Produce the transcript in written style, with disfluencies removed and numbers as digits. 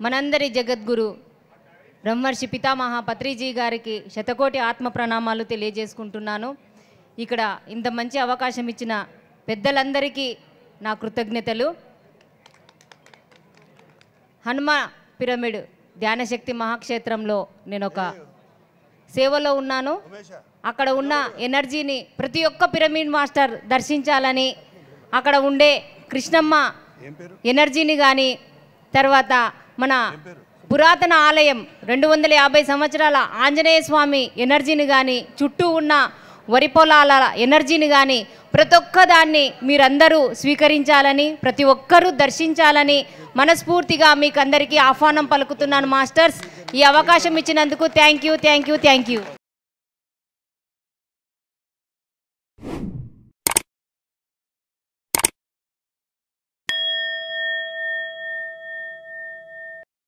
మనందరి జగద్గురు బ్రహ్మర్షి పితామహ పత్రిజీ గారికి శతకోటి ఆత్మ ప్రణామాలు తెలియజేసుకుంటున్నాను. ఇక్కడ ఇంత మంచి అవకాశం ఇచ్చిన పెద్దలందరికీ నా కృతజ్ఞతలు. హనుమ పిరమిడ్ ధ్యానశక్తి మహాక్షేత్రంలో నేను ఒక సేవలో ఉన్నాను. అక్కడ ఉన్న ఎనర్జీని ప్రతి ఒక్క పిరమిడ్ మాస్టర్ దర్శించాలని, అక్కడ ఉండే కృష్ణమ్మ ఎనర్జీని కానీ, తర్వాత మన పురాతన ఆలయం 250 సంవత్సరాల ఆంజనేయ స్వామి ఎనర్జీని కానీ, చుట్టూ ఉన్న వరి పొలాల ఎనర్జీని కానీ ప్రతి ఒక్కదాన్ని మీరందరూ స్వీకరించాలని, ప్రతి ఒక్కరూ దర్శించాలని మనస్ఫూర్తిగా మీకు అందరికీ ఆహ్వానం పలుకుతున్నాను. మాస్టర్స్, ఈ అవకాశం ఇచ్చినందుకు థ్యాంక్ యూ.